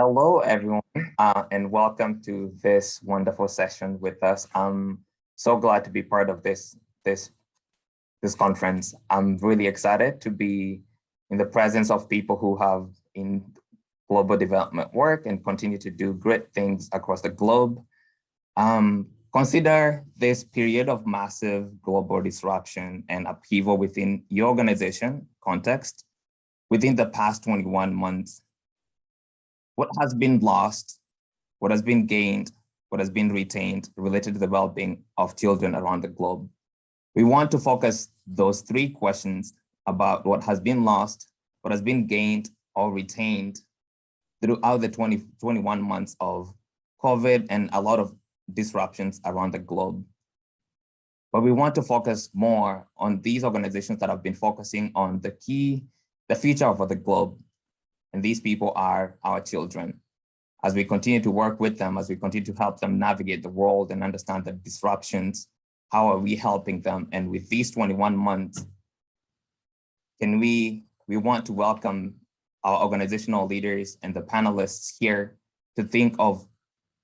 Hello, everyone, and welcome to this wonderful session with us. I'm so glad to be part of this conference. I'm really excited to be in the presence of people who have in global development work and continue to do great things across the globe. Consider this period of massive global disruption and upheaval within your organization context within the past 21 months. What has been lost, what has been gained, what has been retained related to the well-being of children around the globe. We want to focus those three questions about what has been lost, what has been gained or retained throughout the 21 months of COVID and a lot of disruptions around the globe. But we want to focus more on these organizations that have been focusing on the future of the globe. And these people are our children. As we continue to work with them, as we continue to help them navigate the world and understand the disruptions, how are we helping them? And with these 21 months, we want to welcome our organizational leaders and the panelists here to think of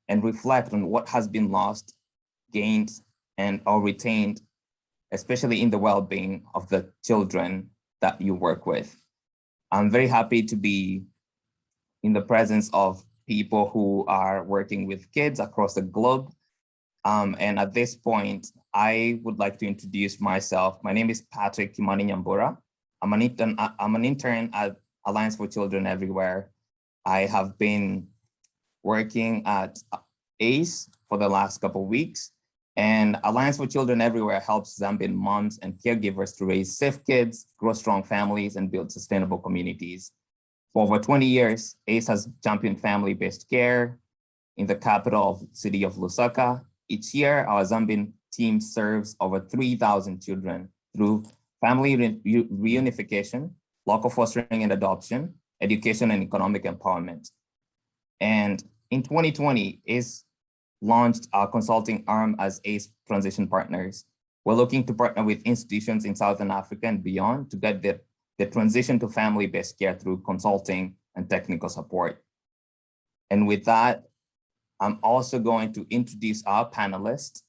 and reflect on what has been lost, gained, and or retained, especially in the well-being of the children that you work with. I'm very happy to be in the presence of people who are working with kids across the globe. And at this point, I would like to introduce myself. My name is Patrick Kimani Nyambura. I'm an intern at Alliance for Children Everywhere. I have been working at ACE for the last couple of weeks. And Alliance for Children Everywhere helps Zambian moms and caregivers to raise safe kids, grow strong families, and build sustainable communities. For over 20 years, ACE has championed family-based care in the capital city of Lusaka. Each year, our Zambian team serves over 3,000 children through family reunification, local fostering and adoption, education and economic empowerment. And in 2020, ACE launched our consulting arm as ACE Transition Partners. We're looking to partner with institutions in Southern Africa and beyond to get the transition to family-based care through consulting and technical support. And with that, I'm also going to introduce our panelists,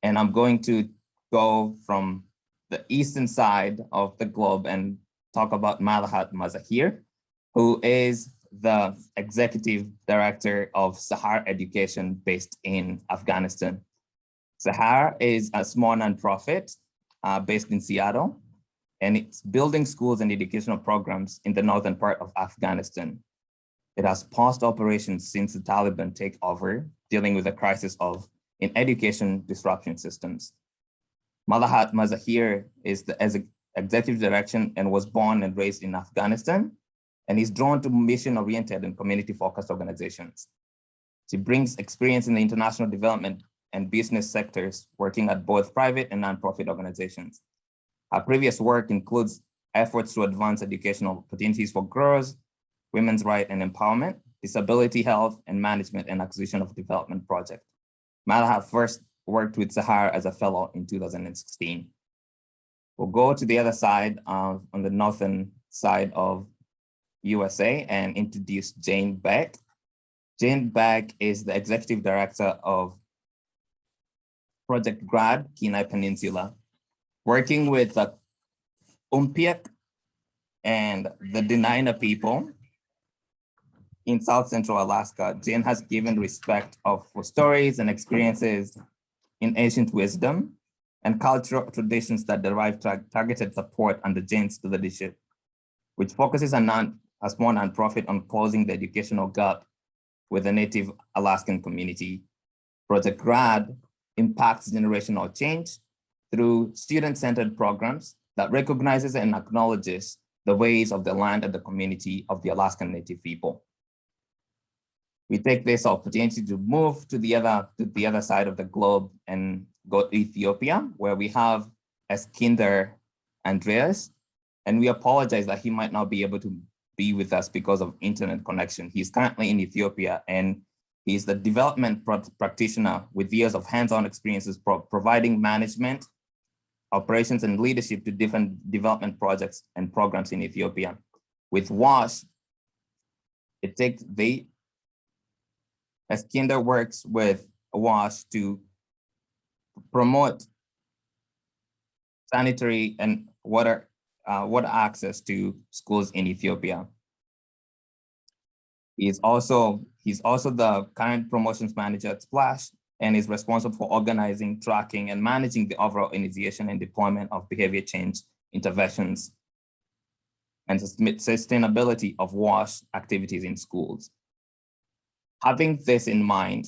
and I'm going to go from the eastern side of the globe and talk about Malahat Mazaher, who is the executive director of Sahar Education based in Afghanistan. Sahar is a small nonprofit based in Seattle, and it's building schools and educational programs in the northern part of Afghanistan. It has paused operations since the Taliban take over, dealing with the crisis in education disruption systems. Malahat Mazaher is the executive director and was born and raised in Afghanistan, and is drawn to mission-oriented and community-focused organizations. She brings experience in the international development and business sectors, working at both private and nonprofit organizations. Her previous work includes efforts to advance educational opportunities for girls, women's rights and empowerment, disability health, and management and acquisition of development projects. Malahat first worked with Sahar as a fellow in 2016. We'll go to the other side, on the northern side of USA, and introduce Jane Beck. Jane Beck is the executive director of Project GRAD, Kenai Peninsula, working with the Umpiak and the Dena'ina people in South Central Alaska. Jane has given respect for stories and experiences in ancient wisdom and cultural traditions that derive targeted support under Jane's leadership, which focuses on a small nonprofit on closing the educational gap with the Native Alaskan community. Project GRAD impacts generational change through student-centered programs that recognizes and acknowledges the ways of the land and the community of the Alaskan Native people. We take this opportunity to move to the other side of the globe and go to Ethiopia, where we have Eskinder Enreas, and we apologize that he might not be able to be with us because of internet connection. He's currently in Ethiopia, and he's the development practitioner with years of hands-on experiences providing management, operations, and leadership to different development projects and programs in Ethiopia. With WASH, they Eskinder works with WASH to promote sanitary and water access to schools in Ethiopia. He's also the current promotions manager at Splash and is responsible for organizing, tracking, and managing the overall initiation and deployment of behavior change interventions and sustainability of WASH activities in schools. Having this in mind,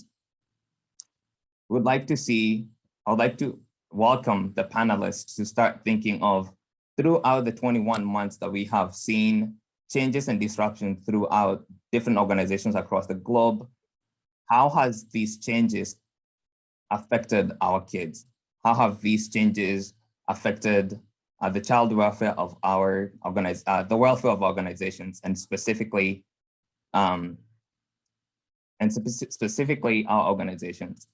I would like to welcome the panelists to start thinking of, throughout the 21 months that we have seen changes and disruption throughout different organizations across the globe, how has these changes affected our kids? How have these changes affected the child welfare of our the welfare of organizations, and specifically our organizations?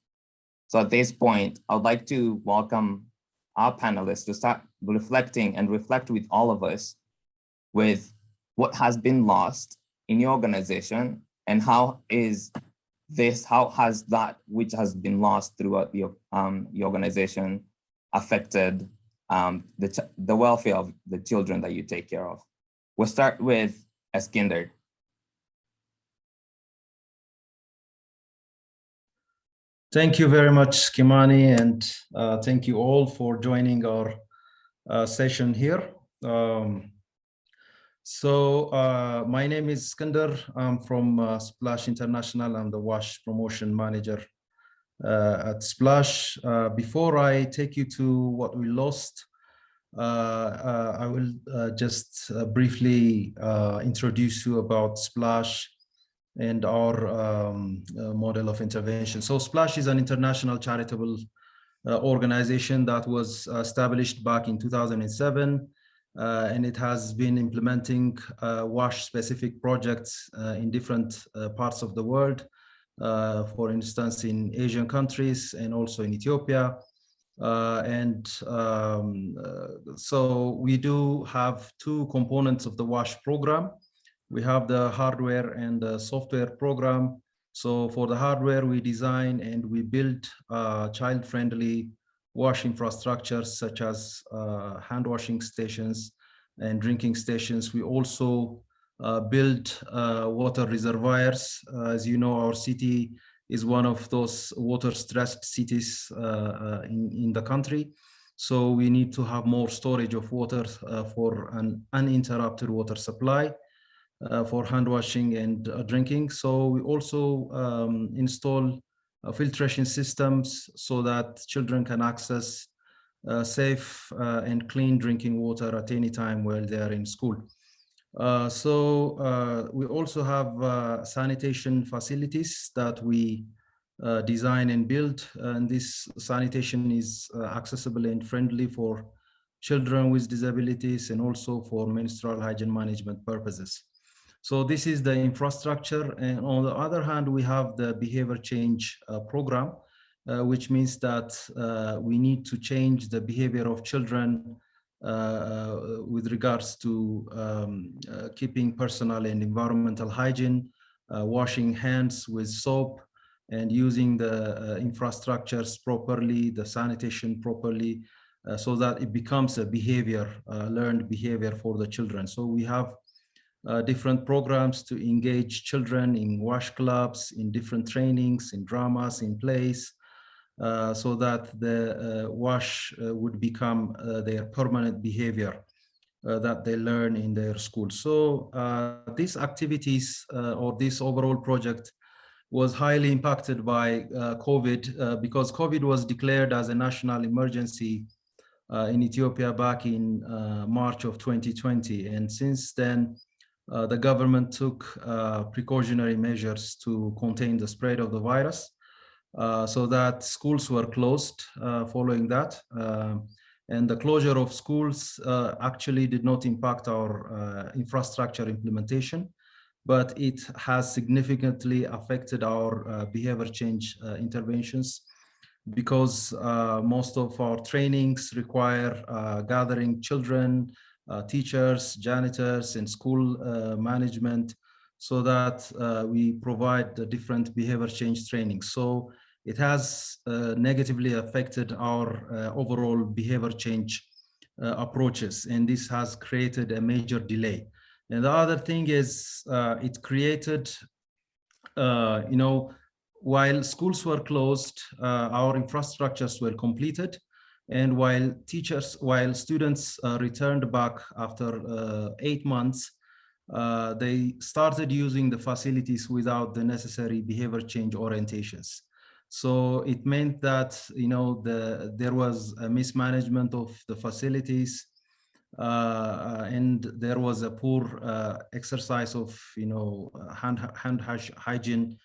So at this point, I would like to welcome our panelists to start reflecting and reflect with all of us with what has been lost in your organization, and how has that which has been lost throughout your organization affected the welfare of the children that you take care of. We'll start with Eskinder. Thank you very much, Kimani, and thank you all for joining our session here. My name is Eskinder. I'm from Splash International. I'm the WASH promotion manager at Splash. Before I take you to what we lost, I will just briefly introduce you about Splash and our model of intervention. So Splash is an international charitable organization that was established back in 2007, and it has been implementing WASH-specific projects in different parts of the world, for instance, in Asian countries and also in Ethiopia. So we do have two components of the WASH program. We have the hardware and the software program. So for the hardware, we design and we build child-friendly WASH infrastructures such as hand washing stations and drinking stations. We also build water reservoirs. As you know, our city is one of those water-stressed cities in the country. So we need to have more storage of water for an uninterrupted water supply for hand washing and drinking. So we also install filtration systems so that children can access safe and clean drinking water at any time while they are in school. We also have sanitation facilities that we design and build, and this sanitation is accessible and friendly for children with disabilities and also for menstrual hygiene management purposes. So this is the infrastructure, and on the other hand, we have the behavior change program, which means that we need to change the behavior of children with regards to keeping personal and environmental hygiene, washing hands with soap, and using the infrastructures properly, the sanitation properly, so that it becomes a behavior, learned behavior for the children. So we have different programs to engage children in WASH clubs, in different trainings, in dramas, in plays, so that the WASH would become their permanent behavior that they learn in their school. So these activities or this overall project was highly impacted by COVID because COVID was declared as a national emergency in Ethiopia back in March of 2020. And since then, the government took precautionary measures to contain the spread of the virus, so that schools were closed following that. And the closure of schools actually did not impact our infrastructure implementation, but it has significantly affected our behavior change interventions, because most of our trainings require gathering children, teachers, janitors, and school management. so that we provide the different behavior change training. So it has negatively affected our overall behavior change approaches, and this has created a major delay. And the other thing is it created, while schools were closed, our infrastructures were completed. And while students returned back after 8 months, they started using the facilities without the necessary behavior change orientations. So it meant that, there was a mismanagement of the facilities, and there was a poor exercise of, hand hygiene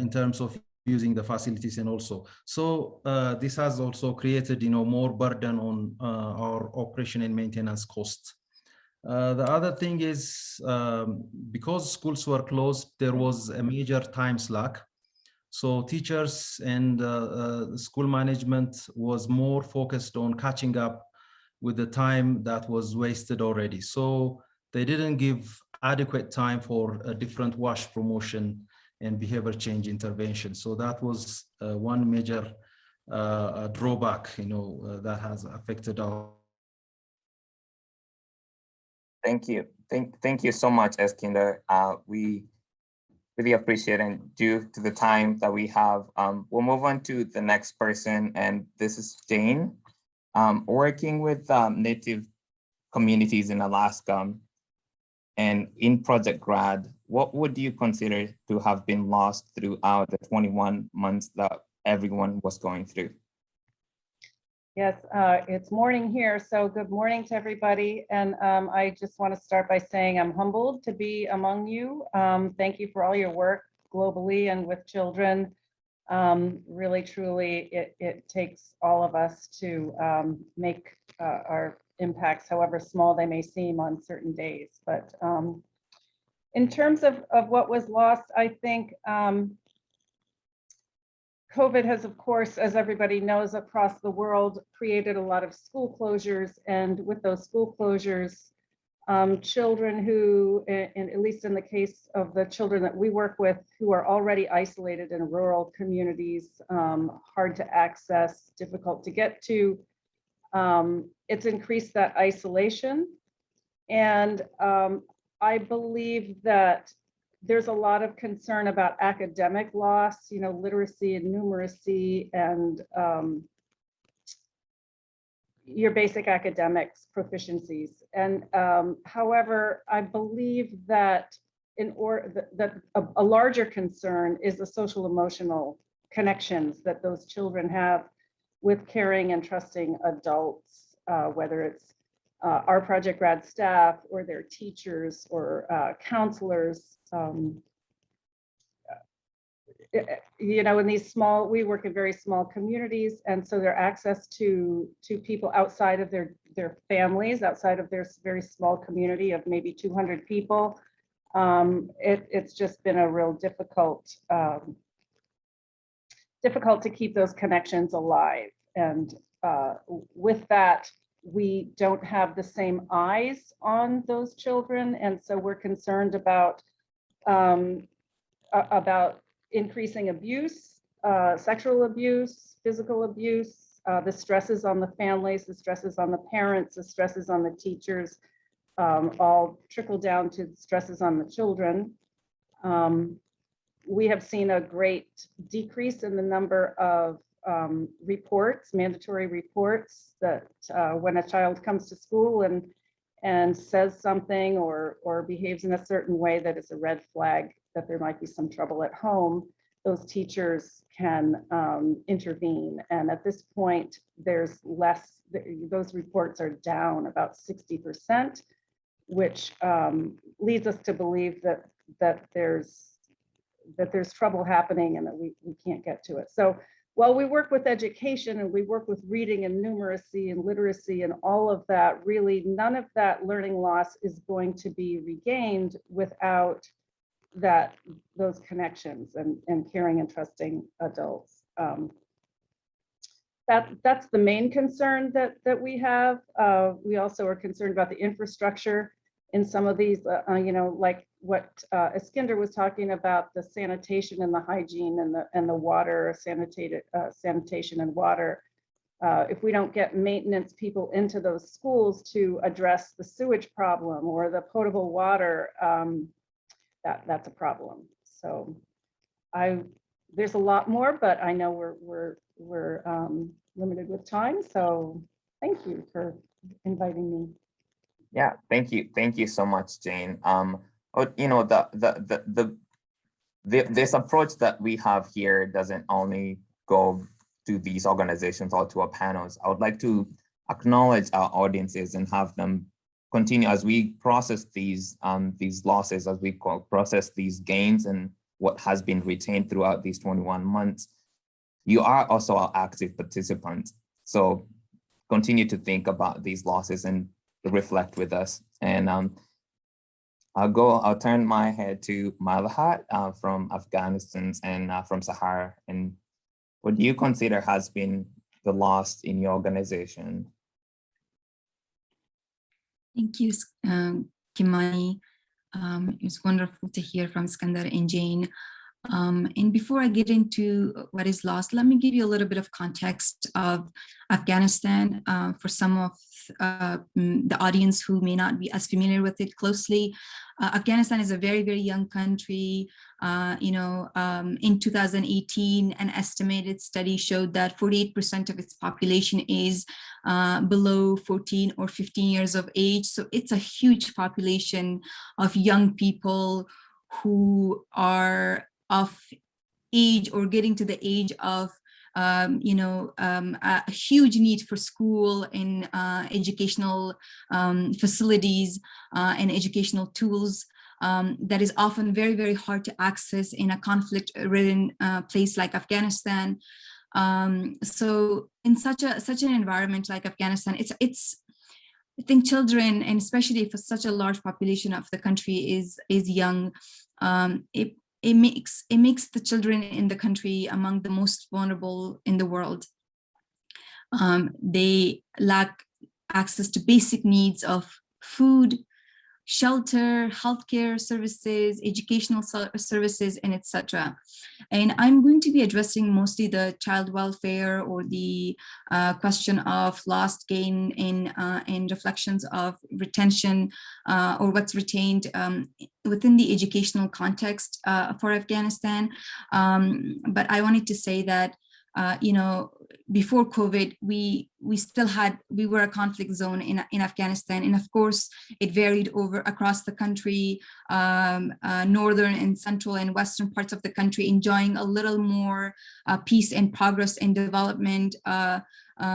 in terms of using the facilities. And also, so this has also created, more burden on our operation and maintenance costs. The other thing is, because schools were closed, there was a major time slack. So teachers and school management was more focused on catching up with the time that was wasted already. So they didn't give adequate time for a different WASH promotion and behavior change intervention. So that was one major drawback, that has affected our. Thank you. Thank you so much, Eskinder. We really appreciate it. And due to the time that we have, we'll move on to the next person. And this is Jane, working with Native communities in Alaska and in Project GRAD. What would you consider to have been lost throughout the 21 months that everyone was going through? Yes, it's morning here, so good morning to everybody. And I just want to start by saying I'm humbled to be among you. Thank you for all your work globally and with children. Really, truly, it takes all of us to make our impacts, however small they may seem on certain days. But in terms of what was lost, I think COVID has, of course, as everybody knows across the world, created a lot of school closures. And with those school closures, children who, at least in the case of the children that we work with, who are already isolated in rural communities, hard to access, difficult to get to, it's increased that isolation. And I believe that there's a lot of concern about academic loss, literacy and numeracy and your basic academics proficiencies. And however, I believe that a larger concern is the social emotional connections that those children have with caring and trusting adults, whether it's our Project GRAD staff or their teachers or counselors. In these small, we work in very small communities, and so their access to people outside of their families, outside of their very small community of maybe 200 people, it's just been a real difficult to keep those connections alive. And with that, we don't have the same eyes on those children, and so we're concerned about increasing abuse, sexual abuse, physical abuse, the stresses on the families, the stresses on the parents, the stresses on the teachers, all trickle down to stresses on the children. We have seen a great decrease in the number of reports, mandatory reports, that when a child comes to school and says something or behaves in a certain way that is a red flag that there might be some trouble at home, those teachers can intervene. And at this point, there's less, those reports are down about 60%, which leads us to believe that there's trouble happening and that we can't get to it. So while we work with education and we work with reading and numeracy and literacy and all of that, really none of that learning loss is going to be regained without those connections and caring and trusting adults. That's the main concern that we have. We also are concerned about the infrastructure in some of these, like what Eskinder was talking about, the sanitation and the hygiene and the water, sanitation and water. If we don't get maintenance people into those schools to address the sewage problem or the potable water, that's a problem. So there's a lot more, but I know we're limited with time. So thank you for inviting me. Yeah, thank you so much, Jane. You know, this approach that we have here doesn't only go to these organizations or to our panels. I would like to acknowledge our audiences and have them continue as we process these losses, as we process these gains and what has been retained throughout these 21 months. You are also our active participants. So continue to think about these losses and reflect with us. And I'll turn my head to Malahat from Afghanistan and from Sahar. And what do you consider has been the loss in your organization? Thank you, Kimani. It was wonderful to hear from Eskinder and Jane. And before I get into what is lost, let me give you a little bit of context of Afghanistan for some of the audience who may not be as familiar with it closely. Afghanistan is a very, very young country. In 2018, an estimated study showed that 48% of its population is below 14 or 15 years of age. So it's a huge population of young people who are of age or getting to the age of a huge need for school and educational facilities and educational tools that is often very, very hard to access in a conflict-ridden place like Afghanistan. So in such an environment like Afghanistan, I think children, and especially for such a large population of the country is young, it makes the children in the country among the most vulnerable in the world. They lack access to basic needs of food, shelter, healthcare services, educational services, and etc. And I'm going to be addressing mostly the child welfare or the question of lost gain and reflections of retention or what's retained within the educational context for Afghanistan. But I wanted to say that before COVID, we were a conflict zone in Afghanistan, and of course it varied across the country, northern and central and western parts of the country enjoying a little more peace and progress and development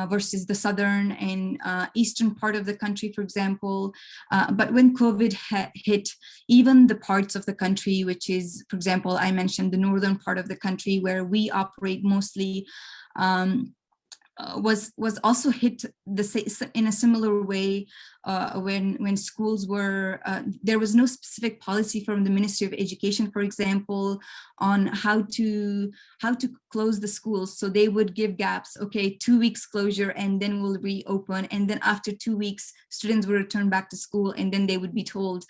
versus the southern and eastern part of the country, for example. But when COVID hit, even the parts of the country, which is, for example, I mentioned the northern part of the country where we operate mostly, was also hit in a similar way when schools were, there was no specific policy from the Ministry of Education, for example, on how to close the schools. So they would give gaps, okay, 2 weeks closure and then we'll reopen. And then after 2 weeks, students would return back to school and then they would be told,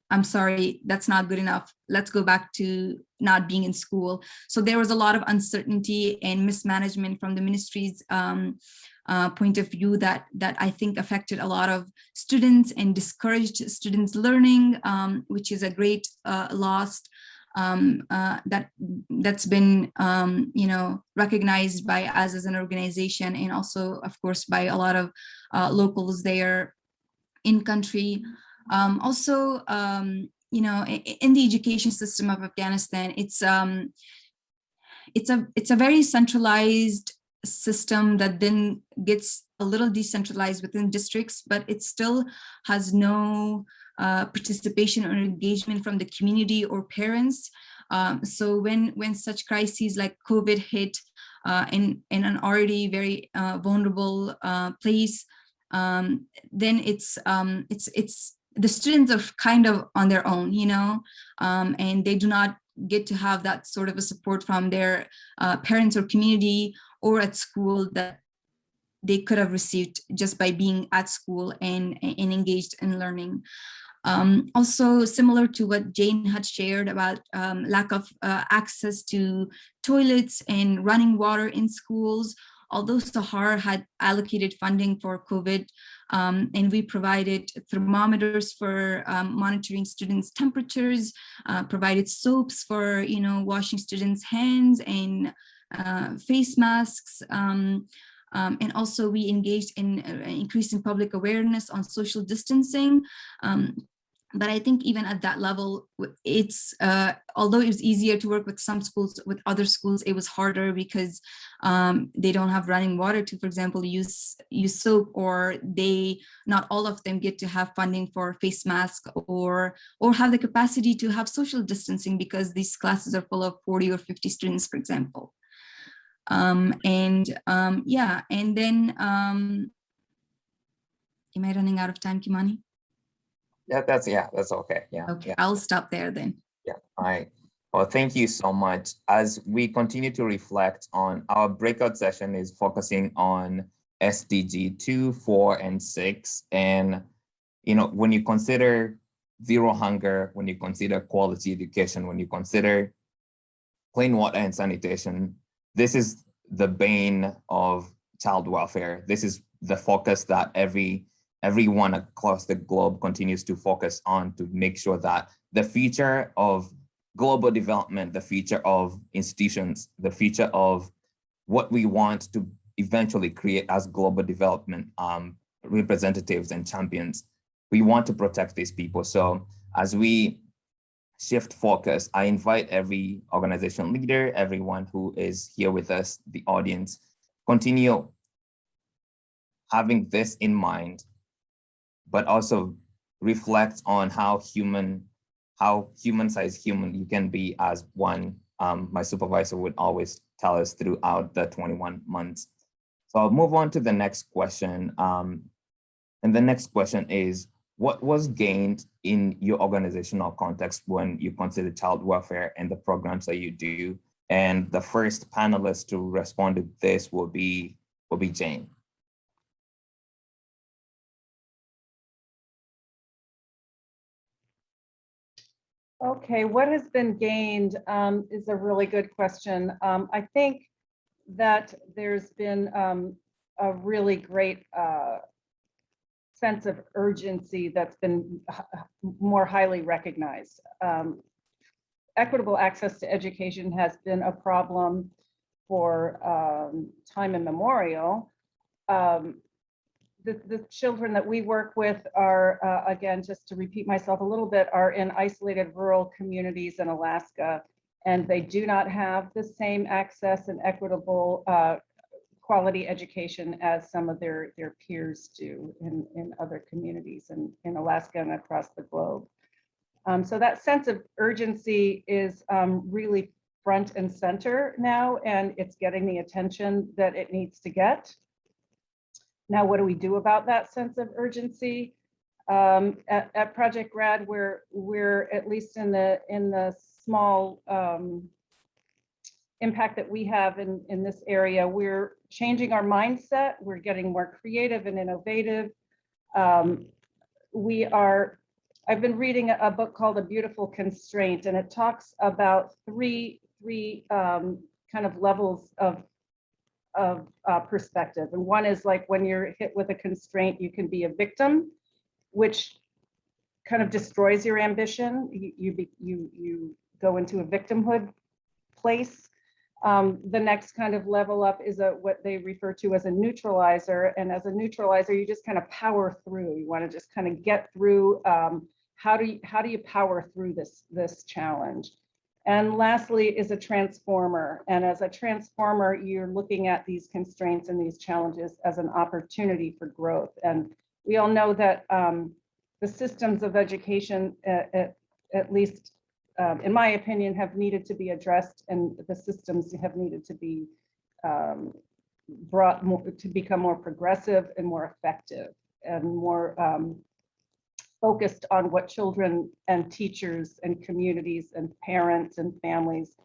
I'm sorry, that's not good enough. Let's go back to not being in school. So there was a lot of uncertainty and mismanagement from the ministry's point of view that I think affected a lot of students and discouraged students learning, which is a great loss that's been recognized by us as an organization, and also of course by a lot of locals there in country. Also, in the education system of Afghanistan, it's a very centralized system that then gets a little decentralized within districts, but it still has no participation or engagement from the community or parents. So when such crises like COVID hit in an already very vulnerable place, then it's the students are kind of on their own, and they do not get to have that sort of a support from their parents or community or at school that they could have received just by being at school and engaged in learning. Also, similar to what Jane had shared about lack of access to toilets and running water in schools, although Sahar had allocated funding for COVID, and we provided thermometers for monitoring students' temperatures, provided soaps for washing students' hands and face masks. And also we engaged in increasing public awareness on social distancing. But I think even at that level, it's although it was easier to work with some schools, with other schools, it was harder because they don't have running water to, for example, use soap, or not all of them get to have funding for face masks or have the capacity to have social distancing because these classes are full of 40 or 50 students, for example. Yeah, and then am I running out of time, Kimani? Yeah, that's okay. Yeah. Okay, yeah. I'll stop there then. Yeah, all right. Well, thank you so much. As we continue to reflect on our breakout session is focusing on SDG 2, 4, and 6. And, when you consider zero hunger, when you consider quality education, when you consider clean water and sanitation, this is the bane of child welfare. This is the focus that everyone across the globe continues to focus on, to make sure that the future of global development, the future of institutions, the future of what we want to eventually create as global development representatives and champions, we want to protect these people. So as we shift focus, I invite every organizational leader, everyone who is here with us, the audience, continue having this in mind, but also reflect on how human-sized human you can be as one. My supervisor would always tell us throughout the 21 months. So I'll move on to the next question. And the next question is, what was gained in your organizational context when you consider child welfare and the programs that you do? And the first panelist to respond to this will be Jane. Okay, what has been gained is a really good question. I think that there's been a really great sense of urgency that's been more highly recognized. Equitable access to education has been a problem for time immemorial. The children that we work with are, again, just to repeat myself a little bit, are in isolated rural communities in Alaska, and they do not have the same access and equitable quality education as some of their peers do in other communities in Alaska and across the globe. So that sense of urgency is really front and center now, and it's getting the attention that it needs to get. Now, what do we do about that sense of urgency? At Project GRAD, we're at least in the small impact that we have in this area, we're changing our mindset. We're getting more creative and innovative. I've been reading a book called A Beautiful Constraint, and it talks about three kind of levels of perspective. And one is like when you're hit with a constraint, you can be a victim, which kind of destroys your ambition. You go into a victimhood place. The next kind of level up is what they refer to as a neutralizer. And as a neutralizer, you just kind of power through. You want to just kind of get through. How do you power through this challenge? And lastly is a transformer. And as a transformer, you're looking at these constraints and these challenges as an opportunity for growth. And we all know that the systems of education, at least in my opinion, have needed to be addressed, and the systems have needed to be brought to become more progressive and more effective and more focused on what children and teachers and communities and parents and families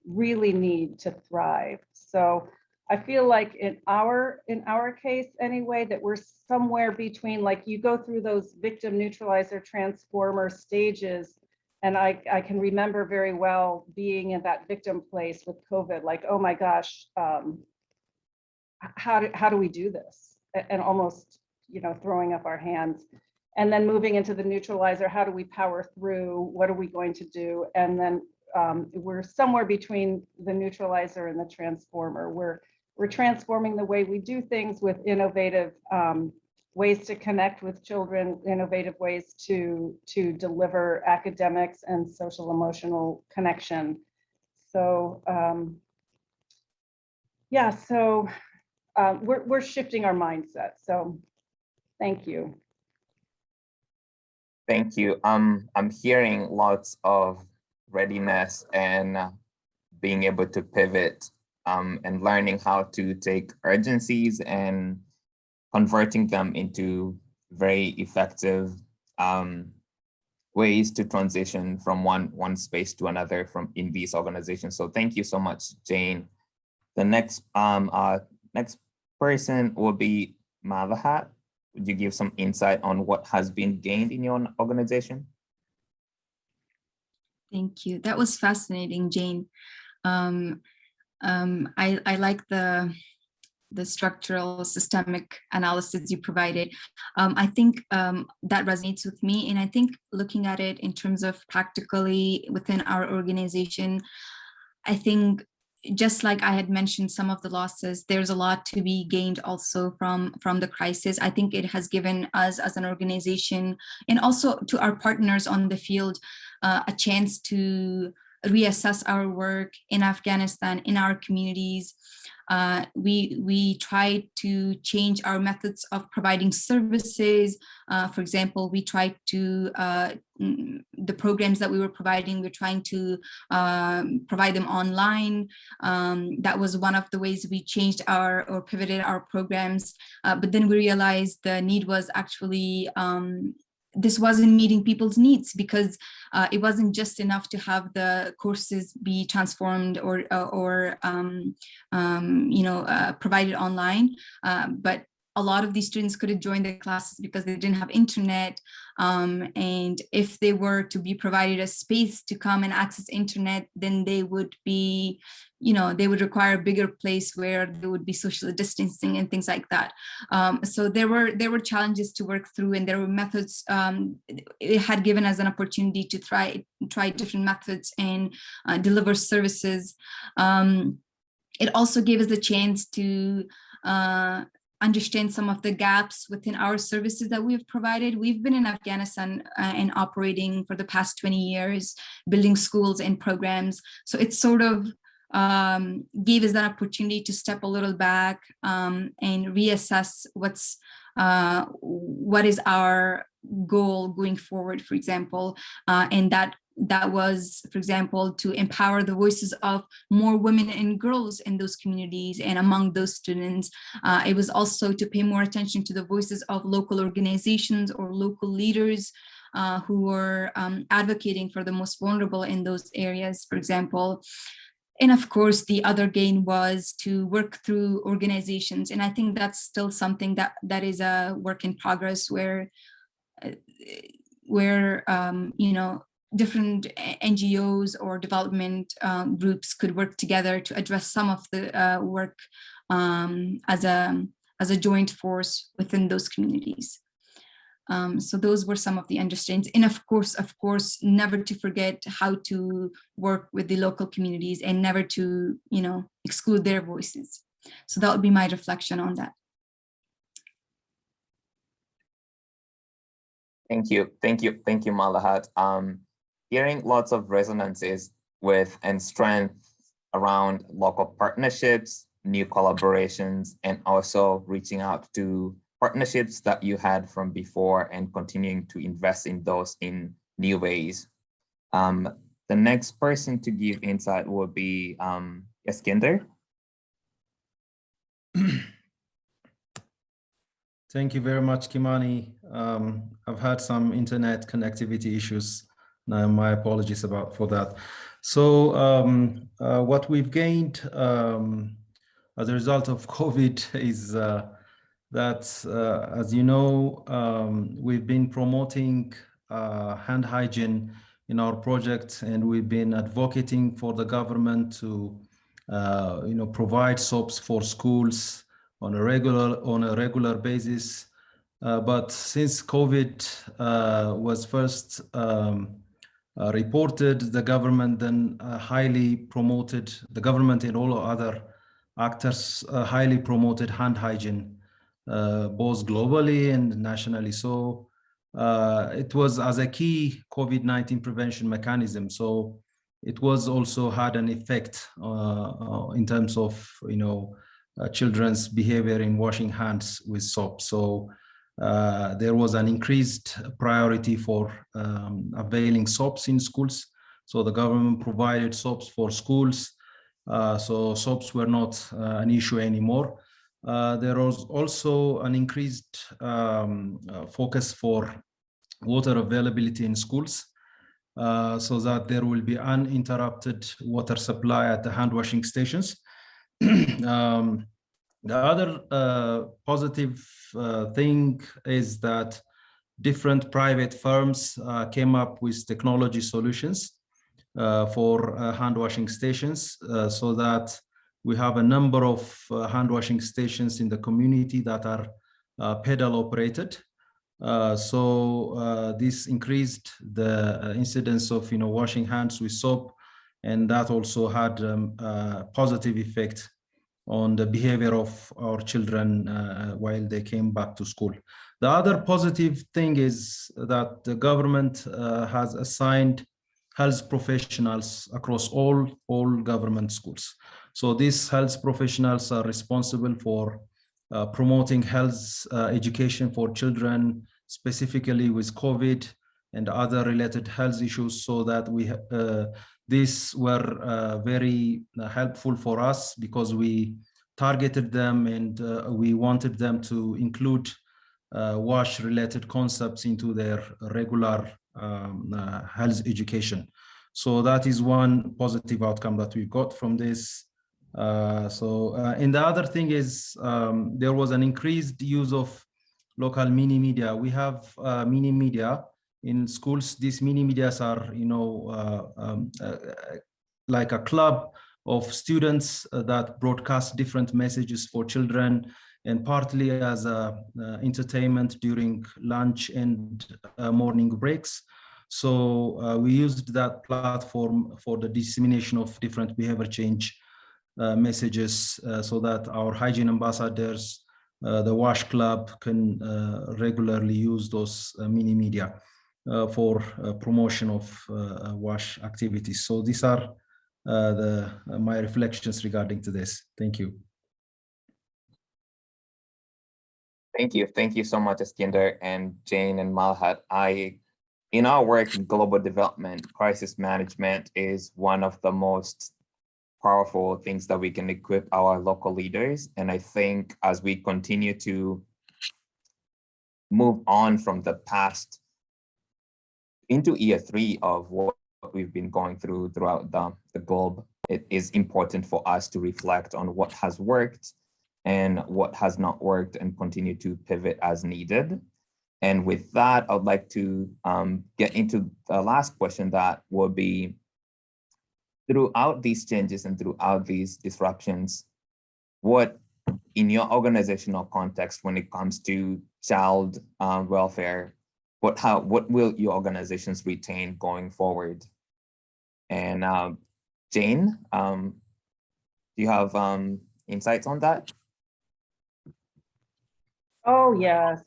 really need to thrive. So I feel like in our case anyway, that we're somewhere between, like, you go through those victim, neutralizer, transformer stages. And I can remember very well being in that victim place with COVID, like, oh my gosh, how do we do this? And almost, you know, throwing up our hands. And then moving into the neutralizer, how do we power through? What are we going to do? And then we're somewhere between the neutralizer and the transformer. We're transforming the way we do things with innovative ways to connect with children, innovative ways to deliver academics and social emotional connection. So yeah, so we're shifting our mindset. So thank you. Thank you. I'm hearing lots of readiness and being able to pivot and learning how to take urgencies and converting them into very effective ways to transition from one space to another in these organizations. So thank you so much, Jane. The next next person will be Malahat. Would you give some insight on what has been gained in your organization? Thank you. That was fascinating, Jane. I like the structural systemic analysis you provided. I think that resonates with me. And I think looking at it in terms of practically within our organization, I think just like I had mentioned some of the losses, there's a lot to be gained also from the crisis. I think it has given us as an organization and also to our partners on the field a chance to reassess our work in Afghanistan, in our communities. We tried to change our methods of providing services. For example, we tried to, the programs that we were providing, we're trying to provide them online. That was one of the ways we changed or pivoted our programs. But then we realized the need was actually, this wasn't meeting people's needs because it wasn't just enough to have the courses be transformed or provided online, but a lot of these students couldn't join the classes because they didn't have internet. And if they were to be provided a space to come and access internet, then they would be, they would require a bigger place where there would be social distancing and things like that. So there were challenges to work through, and there were methods. It had given us an opportunity to try different methods and deliver services. It also gave us a chance to understand some of the gaps within our services that we've provided. We've been in Afghanistan and operating for the past 20 years, building schools and programs. So it sort of gave us that opportunity to step a little back and reassess what is our goal going forward, for example, and that was, for example, to empower the voices of more women and girls in those communities and among those students. It was also to pay more attention to the voices of local organizations or local leaders who were advocating for the most vulnerable in those areas, for example. And of course, the other gain was to work through organizations. And I think that's still something that is a work in progress where different NGOs or development groups could work together to address some of the work as a joint force within those communities. So those were some of the understandings. And of course, never to forget how to work with the local communities and never to, exclude their voices. So that would be my reflection on that. Thank you, Malahat. Hearing lots of resonances with and strength around local partnerships, new collaborations, and also reaching out to partnerships that you had from before and continuing to invest in those in new ways. The next person to give insight will be Eskinder. Thank you very much, Kimani. I've had some internet connectivity issues. Now, my apologies for that. So what we've gained as a result of COVID is that, as you know, we've been promoting hand hygiene in our project, and we've been advocating for the government to provide soaps for schools on a regular basis. But since COVID was first reported, the government then the government and all other actors highly promoted hand hygiene, both globally and nationally. So it was as a key COVID-19 prevention mechanism. So it was also had an effect in terms of, children's behavior in washing hands with soap. So there was an increased priority for availing soaps in schools. So the government provided soaps for schools. So soaps were not an issue anymore. There was also an increased focus for water availability in schools, so that there will be uninterrupted water supply at the hand washing stations. The other positive thing is that different private firms came up with technology solutions for hand washing stations, so that we have a number of hand washing stations in the community that are pedal operated. So this increased the incidence of washing hands with soap, and that also had a positive effect on the behavior of our children while they came back to school. The other positive thing is that the government has assigned health professionals across all government schools. So these health professionals are responsible for promoting health education for children, specifically with COVID and other related health issues, so that these were very helpful for us, because we targeted them and we wanted them to include wash-related concepts into their regular health education. So that is one positive outcome that we got from this. And the other thing is there was an increased use of local mini media. We have mini media in schools. These mini medias are, like a club of students that broadcast different messages for children, and partly as entertainment during lunch and morning breaks. So we used that platform for the dissemination of different behavior change messages, so that our hygiene ambassadors, the WASH Club, can regularly use those mini media for promotion of WASH activities. So these are my reflections regarding to this. Thank you. Thank you so much, Eskinder and Jane and Malahat. In our work in global development, crisis management is one of the most powerful things that we can equip our local leaders. And I think as we continue to move on from the past into year 3 of what we've been going throughout the globe, it is important for us to reflect on what has worked and what has not worked, and continue to pivot as needed. And with that, I'd like to get into the last question, that will be, throughout these changes and throughout these disruptions, what, in your organizational context, when it comes to child welfare, what will your organizations retain going forward? And Jane, do you have insights on that? Oh, yes.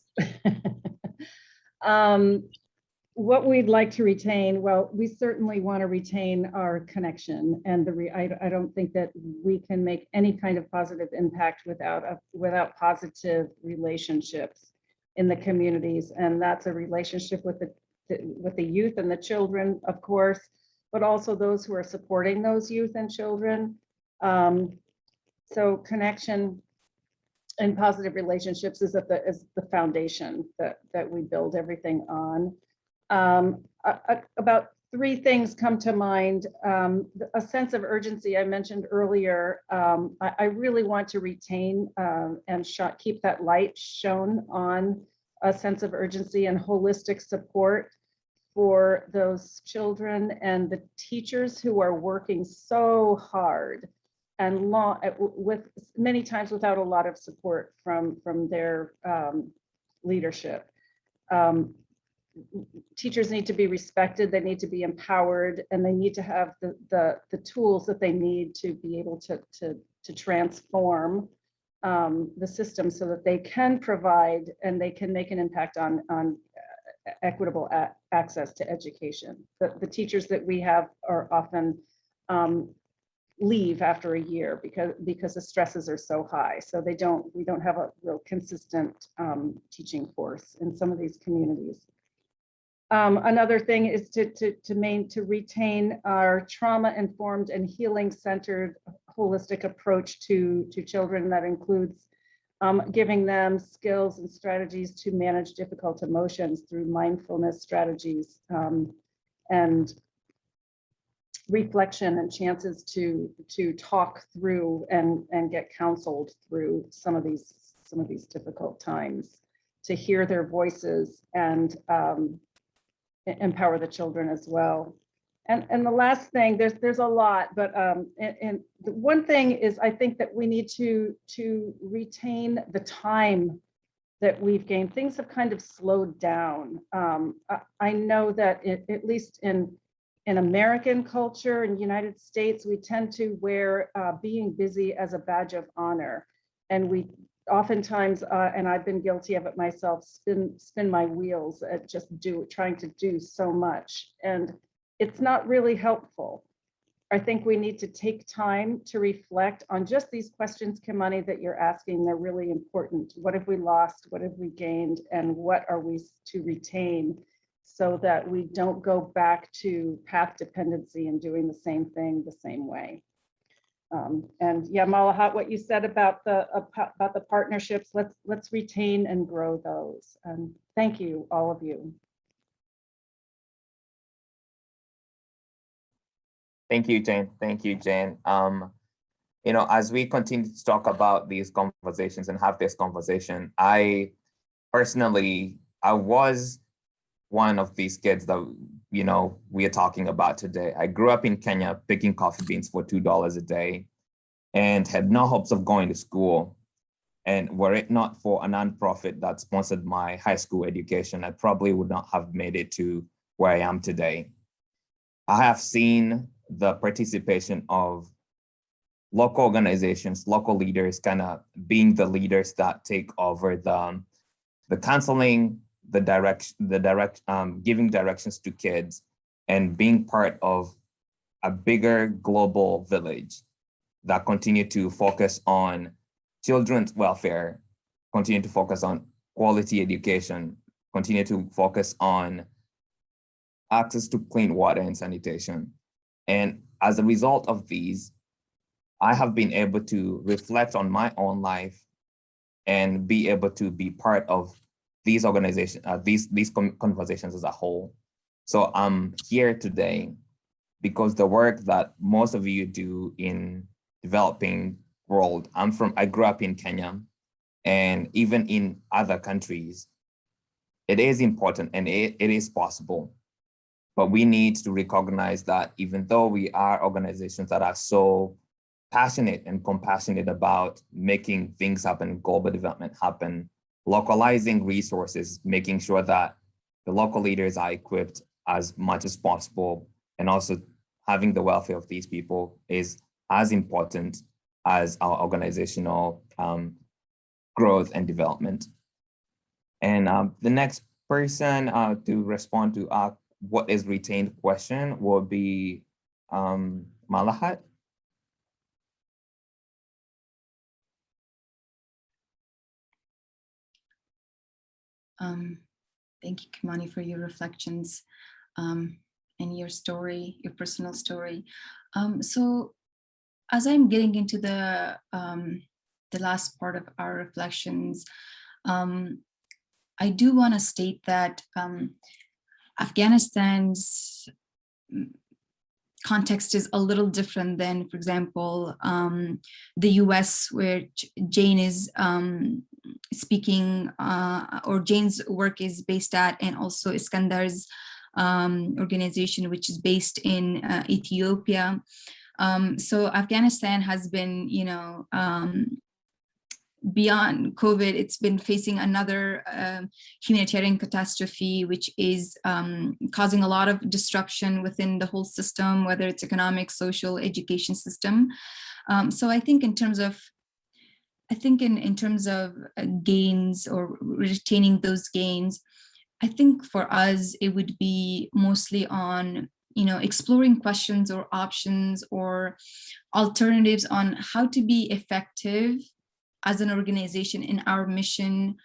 What we'd like to retain, well, we certainly want to retain our connection, and I don't think that we can make any kind of positive impact without positive relationships in the communities, and that's a relationship with the youth and the children, of course, but also those who are supporting those youth and children. So connection and positive relationships is the foundation that we build everything on. About three things come to mind. A sense of urgency I mentioned earlier. I really want to retain and keep that light shown on a sense of urgency and holistic support for those children and the teachers who are working so hard and with many times without a lot of support from their leadership. Teachers need to be respected, they need to be empowered, and they need to have the tools that they need to be able to transform the system so that they can provide and they can make an impact on equitable access to education. The teachers that we have are often leave after a year because the stresses are so high. So we don't have a real consistent teaching force in some of these communities. Another thing is to retain our trauma-informed and healing-centered holistic approach to children that includes giving them skills and strategies to manage difficult emotions through mindfulness strategies and reflection and chances to talk through and get counseled through some of these difficult times, to hear their voices and empower the children as well. And the last thing, there's a lot, but and the one thing is I think that we need to retain the time that we've gained. Things have kind of slowed down. I know that at least in American culture, in the United States, we tend to wear being busy as a badge of honor. And we oftentimes, and I've been guilty of it myself, spin my wheels at just trying to do so much. And it's not really helpful. I think we need to take time to reflect on just these questions, Kimani, that you're asking. They're really important. What have we lost? What have we gained? And what are we to retain so that we don't go back to path dependency and doing the same thing the same way? And yeah, Malahat, what you said about the partnerships, let's retain and grow those. And thank you, all of you. Thank you, Jane. Thank you, Jane. You know, as we continue to talk about these conversations and have this conversation, I was one of these kids that, you know, we are talking about today. I grew up in Kenya picking coffee beans for $2 a day and had no hopes of going to school. And were it not for a nonprofit that sponsored my high school education, I probably would not have made it to where I am today. I have seen the participation of local organizations, local leaders, kind of being the leaders that take over the counseling, giving directions to kids, and being part of a bigger global village that continue to focus on children's welfare, continue to focus on quality education, continue to focus on access to clean water and sanitation. And as a result of these, I have been able to reflect on my own life and be able to be part of these organizations, these conversations as a whole. So I'm here today because the work that most of you do in developing world, I grew up in Kenya, and even in other countries, it is important and it is possible. But we need to recognize that even though we are organizations that are so passionate and compassionate about making things happen, global development happen, localizing resources, making sure that the local leaders are equipped as much as possible, and also having the welfare of these people is as important as our organizational growth and development. And the next person to respond to what is retained question will be Malahat. Thank you, Kimani, for your reflections and your story, your personal story. So as I'm getting into the last part of our reflections, I do want to state that Afghanistan's context is a little different than, for example, the US, where Jane is speaking, or Jane's work is based at, and also Eskinder's organization, which is based in Ethiopia. So Afghanistan has been, you know, beyond COVID, it's been facing another humanitarian catastrophe, which is causing a lot of disruption within the whole system, whether it's economic, social, education system. So I think in terms of, in terms of gains or retaining those gains, I think for us, it would be mostly on, you know, exploring questions or options or alternatives on how to be effective as an organization in our mission,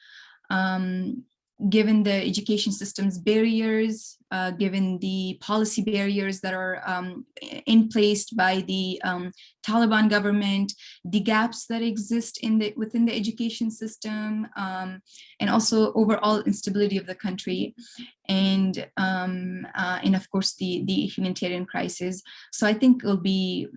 given the education system's barriers, given the policy barriers that are in place by the Taliban government, the gaps that exist in within the education system, and also overall instability of the country, and of course the humanitarian crisis. So I think it'll be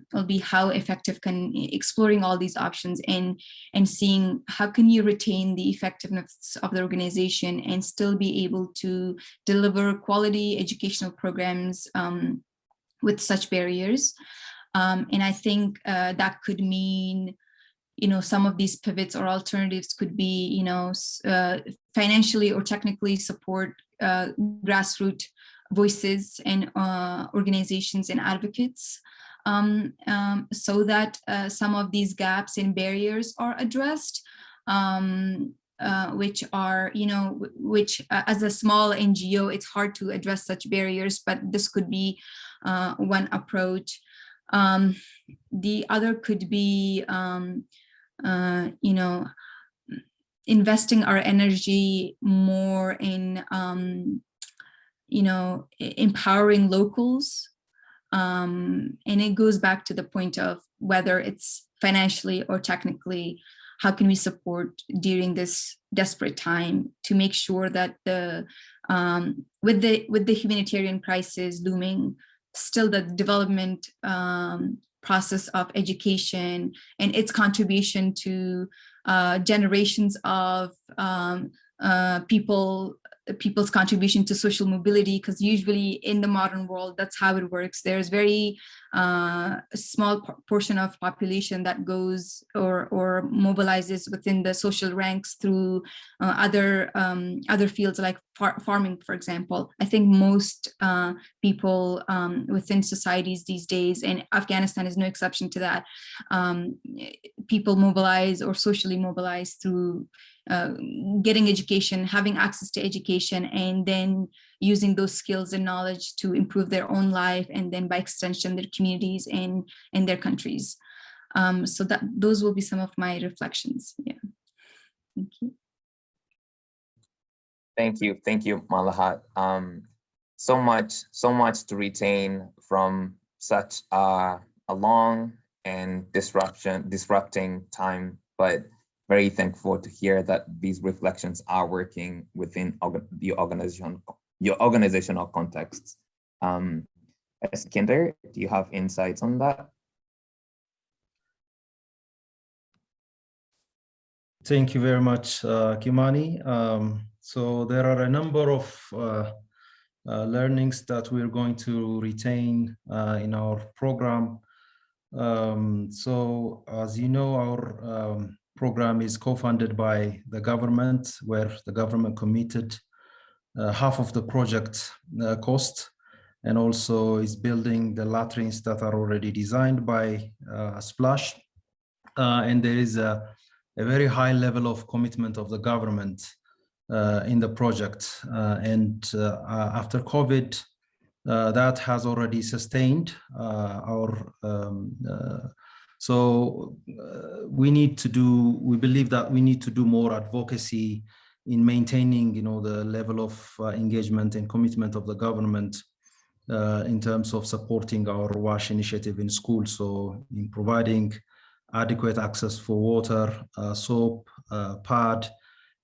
how effective can exploring all these options and seeing how can you retain the effectiveness of the organization and still be able to deliver quality educational programs with such barriers. And I think that could mean, you know, some of these pivots or alternatives could be, you know, financially or technically support grassroots voices and organizations and advocates, so that some of these gaps and barriers are addressed, which are, you know, which as a small NGO, it's hard to address such barriers, but this could be one approach. The other could be, you know, investing our energy more in, you know, empowering locals. And it goes back to the point of whether it's financially or technically, how can we support during this desperate time to make sure that the with the humanitarian crisis looming, still the development process of education and its contribution to generations of people's contribution to social mobility, because usually in the modern world, that's how it works. There's very small portion of population that goes or mobilizes within the social ranks through other fields like farming, for example. I think most people within societies these days, and Afghanistan is no exception to that, people mobilize or socially mobilize through getting education, having access to education, and then using those skills and knowledge to improve their own life, and then by extension their communities and their countries. So that those will be some of my reflections. Yeah, thank you. Thank you, Malahat. So much to retain from such a long and disrupting time, but very thankful to hear that these reflections are working within your organizational contexts. Eskinder, do you have insights on that? Thank you very much, Kimani. So there are a number of learnings that we're going to retain in our program. So as you know, our program is co-funded by the government, where the government committed half of the project cost, and also is building the latrines that are already designed by Splash. And there is a very high level of commitment of the government in the project. And after COVID, that has already sustained our so we believe that we need to do more advocacy in maintaining, you know, the level of engagement and commitment of the government in terms of supporting our WASH initiative in schools. So in providing adequate access for water, soap, pad,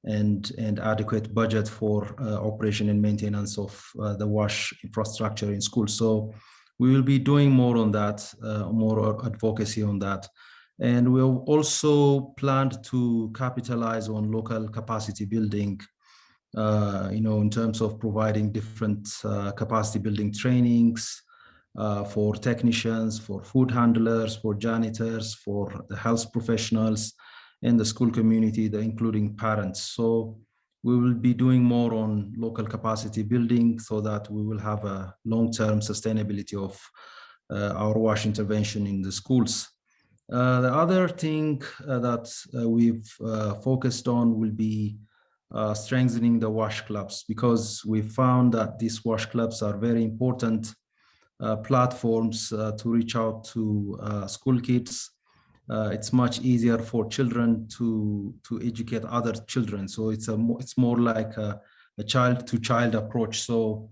and adequate budget for operation and maintenance of the wash infrastructure in schools. So we will be doing more on that, more advocacy on that. And we'll also planned to capitalize on local capacity building, in terms of providing different capacity building trainings for technicians, for food handlers, for janitors, for the health professionals, and the school community, including parents. So we will be doing more on local capacity building so that we will have a long-term sustainability of our WASH intervention in the schools. The other thing that we've focused on will be strengthening the WASH clubs, because we found that these WASH clubs are very important platforms to reach out to school kids. It's much easier for children to educate other children. So it's more like a child-to-child approach. So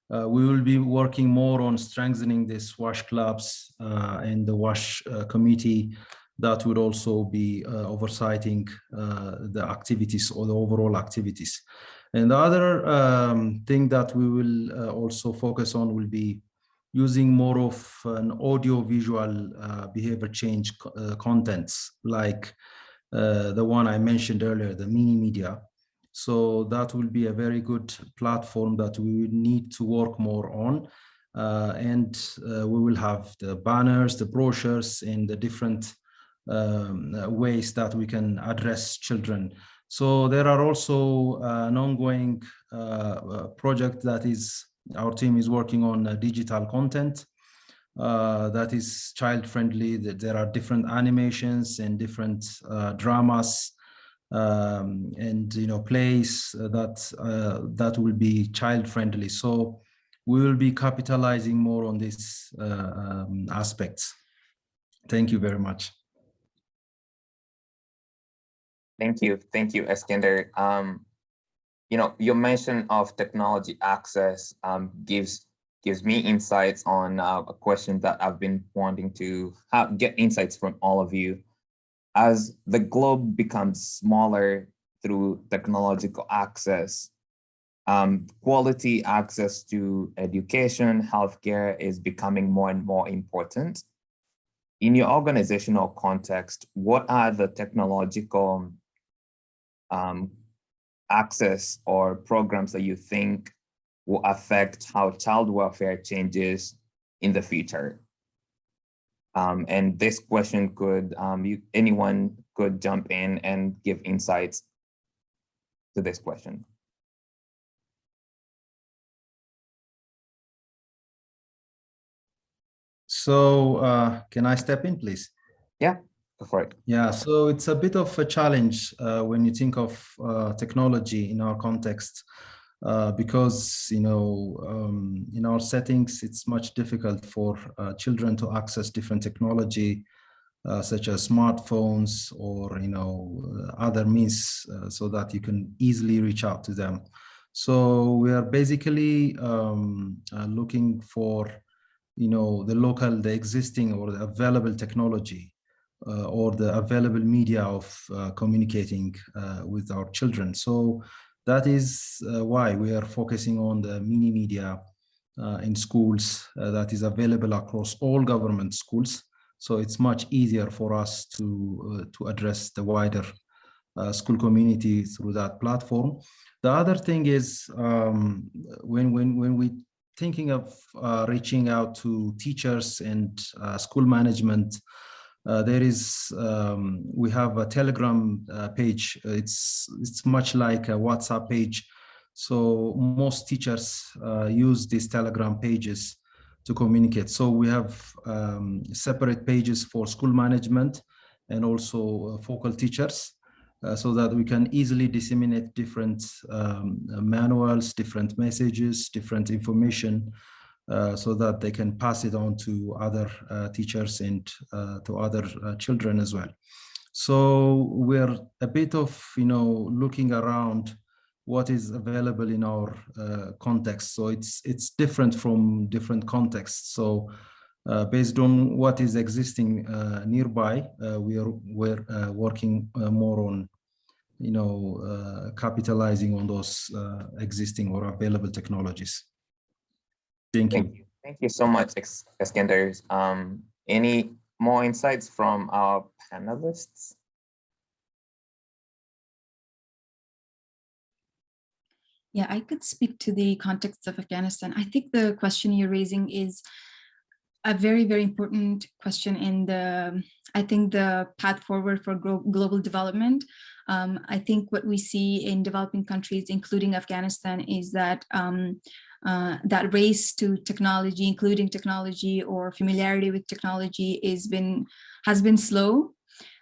we will be working more on strengthening these WASH clubs and the WASH committee that would also be oversighting the activities or the overall activities. And the other thing that we will also focus on will be using more of an audio-visual behavior change contents, like the one I mentioned earlier, the mini media. So that will be a very good platform that we will need to work more on. And we will have the banners, the brochures, and the different ways that we can address children. So there are also an ongoing project that is, our team is working on digital content that is child-friendly. There are different animations and different dramas and plays that will be child-friendly. So we will be capitalizing more on these aspects. Thank you very much. Thank you, Eskinder. Your mention of technology access gives me insights on a question that I've been wanting to get insights from all of you. As the globe becomes smaller through technological access, quality access to education, healthcare is becoming more and more important. In your organizational context, what are the technological access or programs that you think will affect how child welfare changes in the future? And this question could, anyone could jump in and give insights to this question. So can I step in, please? Yeah, go for it. Yeah, so it's a bit of a challenge when you think of technology in our context, because in our settings, it's much difficult for children to access different technology, such as smartphones or other means, so that you can easily reach out to them. So we are basically looking for the existing or the available technology or the available media of communicating with our children. So that is why we are focusing on the mini media in schools that is available across all government schools. So it's much easier for us to address the wider school community through that platform. The other thing is when we thinking of reaching out to teachers and school management, we have a Telegram page. It's much like a WhatsApp page. So most teachers use these Telegram pages to communicate. So we have separate pages for school management and also focal teachers, so that we can easily disseminate different manuals, different messages, different information, so that they can pass it on to other teachers and to other children as well. So we're a bit of, looking around what is available in our context. So it's different from different contexts. So based on what is existing nearby, we're working more on capitalizing on those existing or available technologies. Thank you. Thank you so much, Eskinder. Any more insights from our panelists? Yeah, I could speak to the context of Afghanistan. I think the question you're raising is a very, very important question in I think the path forward for global development. I think what we see in developing countries, including Afghanistan, is that that race to technology, including technology or familiarity with technology, has been slow.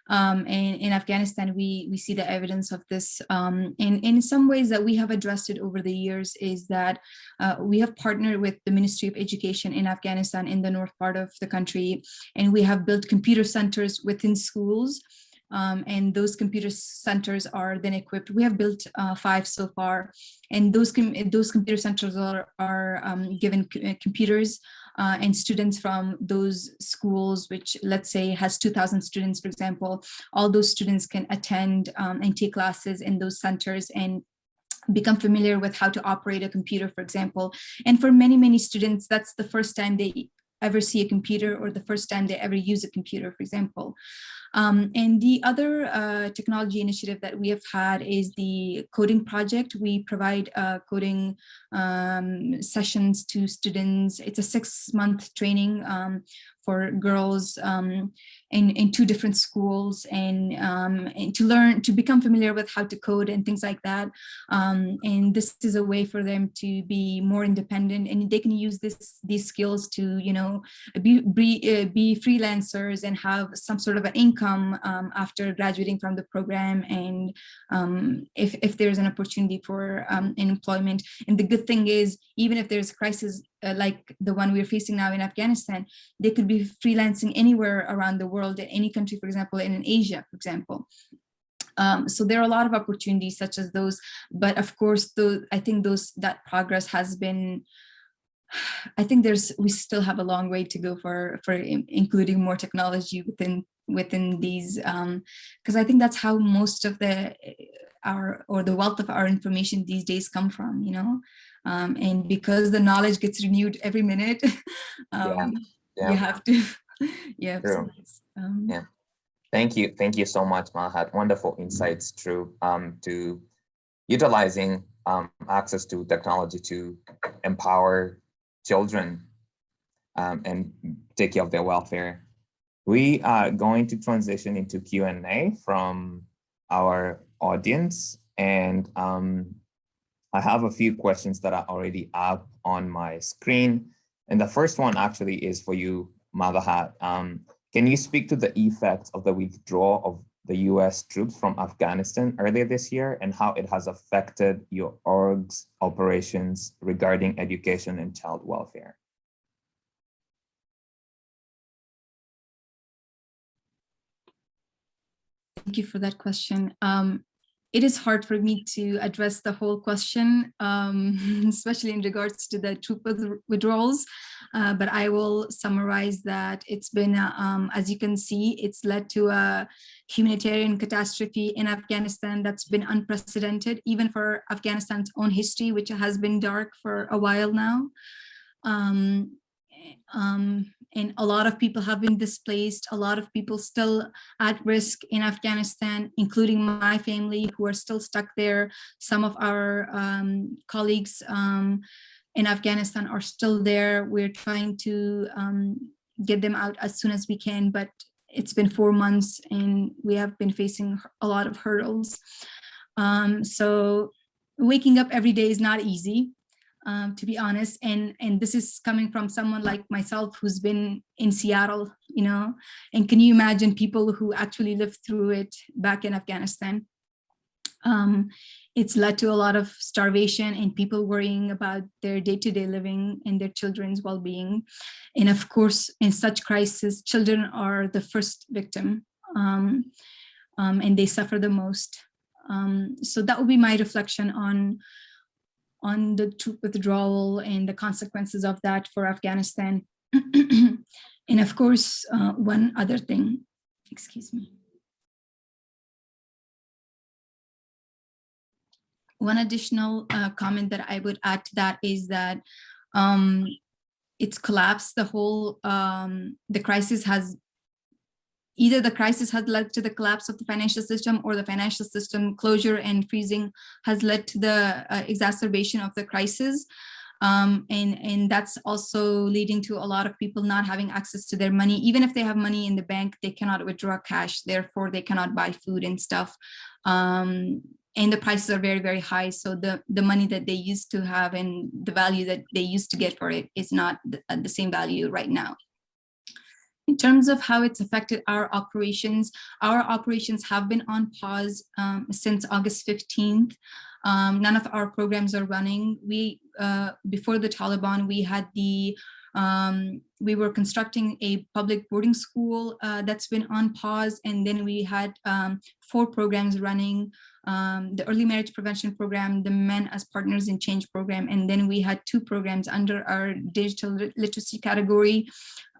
And in Afghanistan, we see the evidence of this. And in some ways that we have addressed it over the years is that we have partnered with the Ministry of Education in Afghanistan in the north part of the country, and we have built computer centers within schools. And those computer centers are then equipped. We have built 5 so far, and those computer centers are given computers, and students from those schools, which let's say has 2,000 students, for example, all those students can attend and take classes in those centers and become familiar with how to operate a computer, for example. And for many, many students, that's the first time they ever see a computer or the first time they ever use a computer, for example. And the other technology initiative that we have had is the coding project. We provide coding sessions to students. It's a 6-month training for girls in 2 different schools, and to become familiar with how to code and things like that. And this is a way for them to be more independent, and they can use these skills to, be freelancers and have some sort of an income after graduating from the program, and if there's an opportunity for employment. And the good thing is, even if there's a crisis like the one we're facing now in Afghanistan, they could be freelancing anywhere around the world, in any country, for example, in Asia, for example. So there are a lot of opportunities such as those, but of course, I think that progress has been, I think we still have a long way to go for including more technology within these, because I think that's how most of the wealth of our information these days come from, and because the knowledge gets renewed every minute, you have to, yeah. True. Yeah. Thank you so much, Malahat. Wonderful insights to utilizing access to technology to empower children and take care of their welfare. We are going to transition into Q&A from our audience, and I have a few questions that are already up on my screen. And the first one actually is for you, Malahat. Can you speak to the effects of the withdrawal of the US troops from Afghanistan earlier this year and how it has affected your org's operations regarding education and child welfare? Thank you for that question. It is hard for me to address the whole question, especially in regards to the troop withdrawals, but I will summarize that it's been, as you can see, it's led to a humanitarian catastrophe in Afghanistan that's been unprecedented, even for Afghanistan's own history, which has been dark for a while now. And a lot of people have been displaced, a lot of people still at risk in Afghanistan, including my family who are still stuck there. Some of our colleagues in Afghanistan are still there. We're trying to get them out as soon as we can, but it's been 4 months and we have been facing a lot of hurdles. So waking up every day is not easy. To be honest, and this is coming from someone like myself who's been in Seattle, and can you imagine people who actually lived through it back in Afghanistan? It's led to a lot of starvation and people worrying about their day-to-day living and their children's well-being. And of course, in such crisis, children are the first victim, and they suffer the most. So that would be my reflection on the troop withdrawal and the consequences of that for Afghanistan. And of course, one other thing, excuse me. One additional comment that I would add to that is that it's collapsed. The whole, the crisis has, either the crisis has led to the collapse of the financial system, or the financial system closure and freezing has led to the exacerbation of the crisis. And that's also leading to a lot of people not having access to their money. Even if they have money in the bank, they cannot withdraw cash, therefore they cannot buy food and stuff. And the prices are very, very high. So the money that they used to have and the value that they used to get for it is not at the same value right now. In terms of how it's affected our operations have been on pause since August 15th. None of our programs are running. We, before the Taliban, we had we were constructing a public boarding school that's been on pause. And then we had 4 programs running, the early marriage prevention program, the Men as Partners in Change program. And then we had 2 programs under our digital literacy category,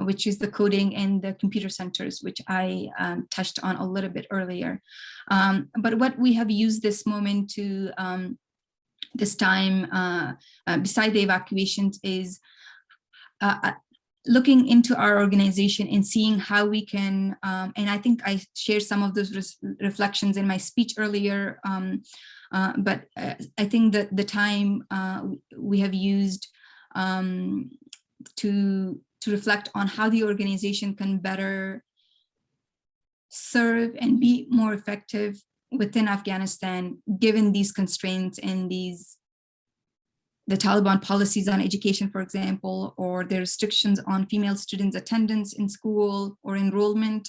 which is the coding and the computer centers, which I touched on a little bit earlier. But what we have used this moment to, this time, beside the evacuations, is looking into our organization and seeing how we can, and I think I shared some of those reflections in my speech earlier, but I think that the time we have used to reflect on how the organization can better serve and be more effective within Afghanistan, given these constraints and the Taliban policies on education, for example, or the restrictions on female students' attendance in school or enrollment,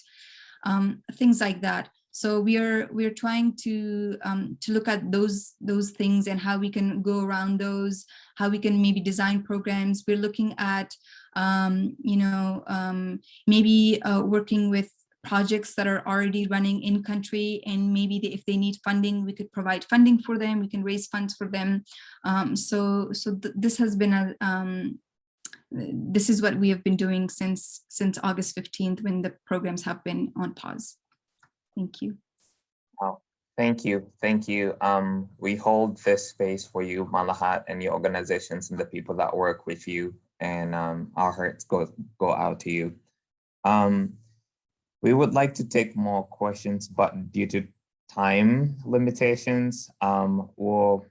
things like that. So we're trying to look at those things and how we can go around those, how we can maybe design programs. We're looking at maybe working with projects that are already running in country, and maybe if they need funding, we could provide funding for them. We can raise funds for them. This has been this is what we have been doing since August 15th, when the programs have been on pause. Thank you. Wow, thank you. We hold this space for you, Malahat, and your organizations and the people that work with you, and our hearts go out to you. We would like to take more questions, but due to time limitations, we'll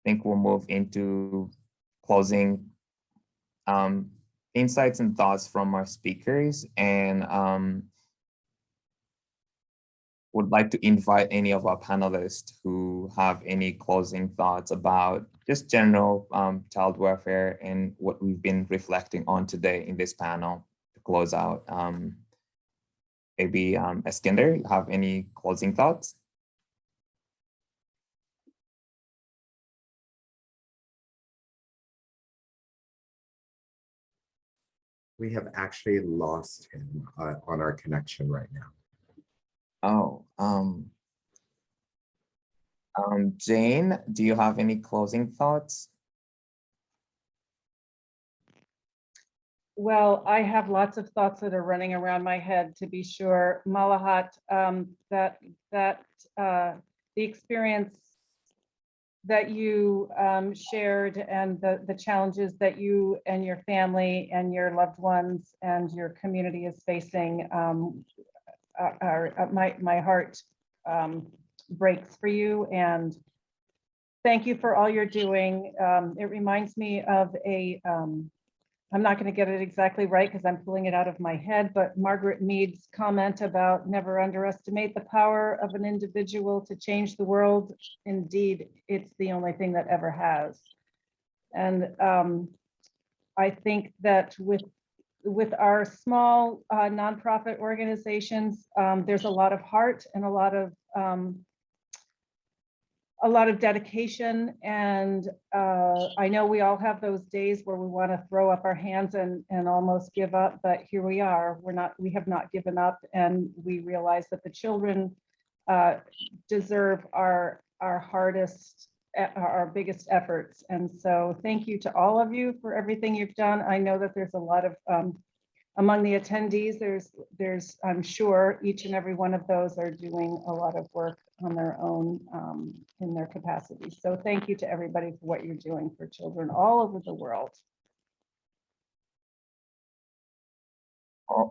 move into closing insights and thoughts from our speakers, and would like to invite any of our panelists who have any closing thoughts about just general child welfare and what we've been reflecting on today in this panel to close out. Maybe Eskinder, you have any closing thoughts? We have actually lost him on our connection right now. Oh, Jane, do you have any closing thoughts? Well, I have lots of thoughts that are running around my head, to be sure. Malahat, the experience that you shared, and the challenges that you and your family and your loved ones and your community is facing, my heart breaks for you, and thank you for all you're doing. It reminds me of I'm not going to get it exactly right because I'm pulling it out of my head, but Margaret Mead's comment about never underestimate the power of an individual to change the world. Indeed, it's the only thing that ever has. And I think that with our small nonprofit organizations, there's a lot of heart and a lot of dedication, and I know we all have those days where we want to throw up our hands and almost give up, but here we are. We have not given up, and we realize that the children deserve our hardest, our biggest efforts. And so thank you to all of you for everything you've done. I know that there's a lot of among the attendees, there's, I'm sure each and every one of those are doing a lot of work on their own in their capacity. So thank you to everybody for what you're doing for children all over the world.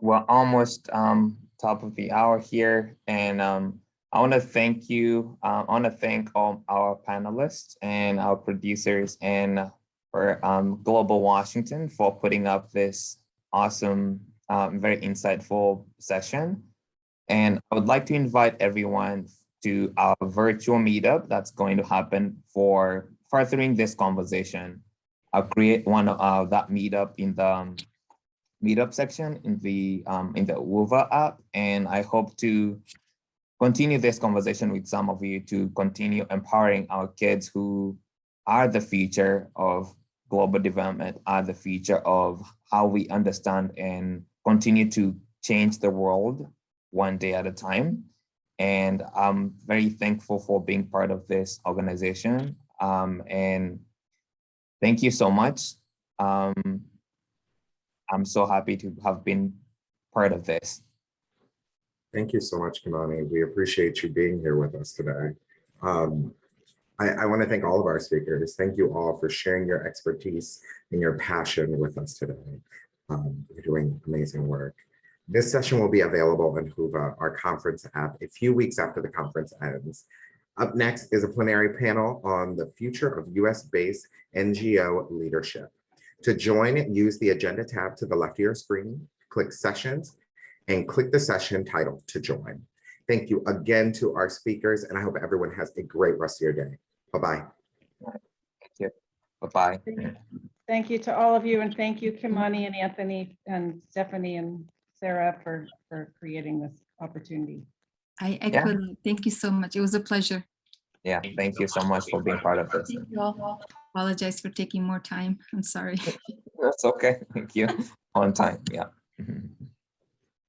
We're almost top of the hour here, and I want to thank you. I want to thank all our panelists and our producers and for Global Washington for putting up this awesome, very insightful session. And I would like to invite everyone to our virtual meetup that's going to happen for furthering this conversation. I'll create one of that meetup in the meetup section in the WUVA app, and I hope to continue this conversation with some of you to continue empowering our kids who are the future of global development, are the future of how we understand and continue to change the world one day at a time. And I'm very thankful for being part of this organization. And thank you so much. I'm so happy to have been part of this. Thank you so much, Kimani. We appreciate you being here with us today. I want to thank all of our speakers. Thank you all for sharing your expertise and your passion with us today. You're doing amazing work. This session will be available in WUVA, our conference app, a few weeks after the conference ends. Up next is a plenary panel on the future of US-based NGO leadership. To join, use the agenda tab to the left of your screen, click sessions, and click the session title to join. Thank you again to our speakers, and I hope everyone has a great rest of your day. Bye-bye. Thank you. Bye-bye. Thank you to all of you, and thank you, Kimani and Anthony and Stephanie and Sarah for creating this opportunity. I echo. Thank you so much. It was a pleasure. Yeah, thank you so much for being part of this. Thank you all. Apologize for taking more time. I'm sorry. That's okay. Thank you. On time. Yeah.